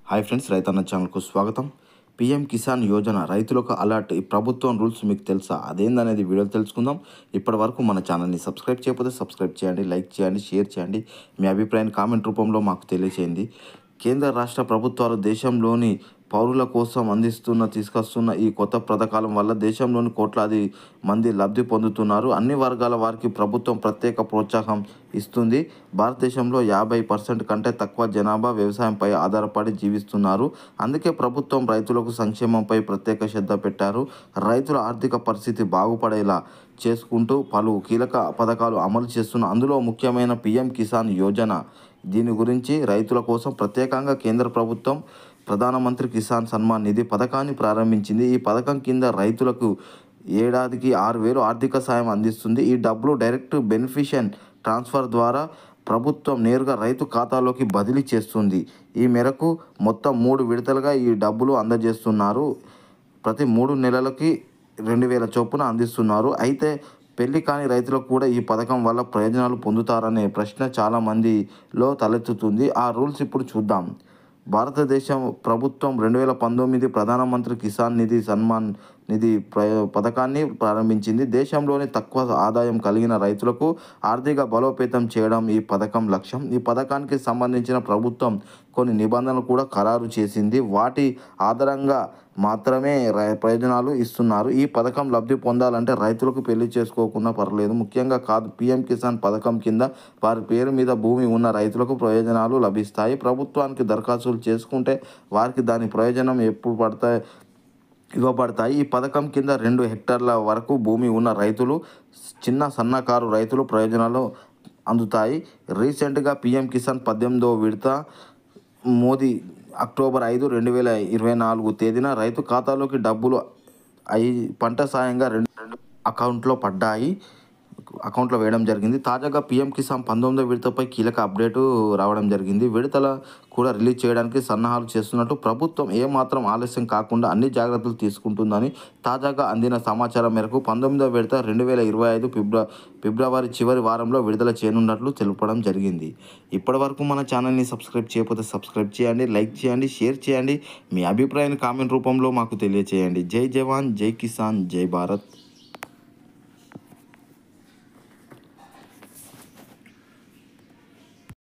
Hi friends, రైతన్న ఛానల్కు స్వాగతం. పీఎం కిసాన్ యోజన రైతులకు అలర్ట్. ఈ ప్రభుత్వం రూల్స్ మీకు తెలుసా? అదేందనేది వీడియోలో తెలుసుకుందాం. ఇప్పటి వరకు మన ఛానల్ని సబ్స్క్రైబ్ చేయకపోతే సబ్స్క్రైబ్ చేయండి, లైక్ చేయండి, షేర్ చేయండి. మీ అభిప్రాయాన్ని కామెంట్ రూపంలో మాకు తెలియచేయండి. కేంద్ర రాష్ట్ర ప్రభుత్వాలు దేశంలోని పౌరుల కోసం తీసుకొస్తున్న ఈ కొత్త పథకాల వల్ల దేశంలోని కోట్లాది మంది లబ్ధి పొందుతున్నారు. అన్ని వర్గాల వారికి ప్రభుత్వం ప్రత్యేక ప్రోత్సాహం ఇస్తుంది. భారతదేశంలో 50% కంటే తక్కువ జనాభా వ్యవసాయంపై ఆధారపడి జీవిస్తున్నారు. అందుకే ప్రభుత్వం రైతులకు సంక్షేమంపై ప్రత్యేక శ్రద్ధ పెట్టారు. రైతుల ఆర్థిక పరిస్థితి బాగుపడేలా చేసుకుంటూ పలు కీలక పథకాలు అమలు చేస్తున్న అందులో ముఖ్యమైన పీఎం కిసాన్ యోజన. దీని గురించి రైతుల కోసం ప్రత్యేకంగా కేంద్ర ప్రభుత్వం ప్రధానమంత్రి కిసాన్ సన్మాన్ నిధి పథకాన్ని ప్రారంభించింది. ఈ పథకం కింద రైతులకు ఏడాదికి 6,000 ఆర్థిక సాయం అందిస్తుంది. ఈ డబ్బులు డైరెక్ట్ బెనిఫిషియన్ ట్రాన్స్ఫర్ ద్వారా ప్రభుత్వం నేరుగా రైతు ఖాతాలోకి బదిలీ చేస్తుంది. ఈ మేరకు మొత్తం 3 విడతలుగా ఈ డబ్బులు అందజేస్తున్నారు. ప్రతి 3 నెలలకి 2,000 చొప్పున అందిస్తున్నారు. అయితే పెళ్లి కాని రైతులకు కూడా ఈ పథకం వల్ల ప్రయోజనాలు పొందుతారనే ప్రశ్న చాలామందిలో తలెత్తుతుంది. ఆ రూల్స్ ఇప్పుడు చూద్దాం. భారతదేశం ప్రభుత్వం 2019 ప్రధానమంత్రి కిసాన్ నిధి సన్మాన్ నిధి పథకాన్ని ప్రారంభించింది. దేశంలోని తక్కువ ఆదాయం కలిగిన రైతులకు ఆర్థిక బలోపేతం చేయడం ఈ పథకం లక్ష్యం. ఈ పథకానికి సంబంధించిన ప్రభుత్వం కొన్ని నిబంధనలు కూడా ఖరారు చేసింది. వాటి ఆధారంగా మాత్రమే ప్రయోజనాలు ఇస్తున్నారు. ఈ పథకం లబ్ధి పొందాలంటే రైతులకు పెళ్లి చేసుకోకుండా పర్లేదు, ముఖ్యంగా కాదు. పీఎం కిసాన్ పథకం కింద వారి పేరు మీద భూమి ఉన్న రైతులకు ప్రయోజనాలు లభిస్తాయి. ప్రభుత్వానికి దరఖాస్తులు చేసుకుంటే వారికి దాని ప్రయోజనం ఎప్పుడు ఇవ్వబడతాయి. ఈ పథకం కింద 2 హెక్టార్ల వరకు భూమి ఉన్న రైతులు, చిన్న సన్నకారు రైతులు ప్రయోజనాలు అందుతాయి. రీసెంట్గా పీఎం కిసాన్ 18వ విడత మోదీ అక్టోబర్ 5, 2024 తేదీన రైతు ఖాతాలోకి డబ్బులు పంట సాయంగా 2 అకౌంట్లో వేయడం జరిగింది. తాజాగా పీఎం కిసాన్ 19వ విడతపై కీలక అప్డేటు రావడం జరిగింది. విడతల కూడా రిలీజ్ చేయడానికి సన్నాహాలు చేస్తున్నట్టు ప్రభుత్వం ఏమాత్రం ఆలస్యం కాకుండా అన్ని జాగ్రత్తలు తీసుకుంటుందని తాజాగా అందిన సమాచారం మేరకు 19వ విడత 2025 ఫిబ్రవరి చివరి వారంలో విడుదల చేయనున్నట్లు తెలపడం జరిగింది. ఇప్పటి వరకు మన ఛానల్ని సబ్స్క్రైబ్ చేయకపోతే సబ్స్క్రైబ్ చేయండి, లైక్ చేయండి, షేర్ చేయండి. మీ అభిప్రాయాన్ని కామెంట్ రూపంలో మాకు తెలియచేయండి. జై జవాన్, జై కిసాన్, జై భారత్.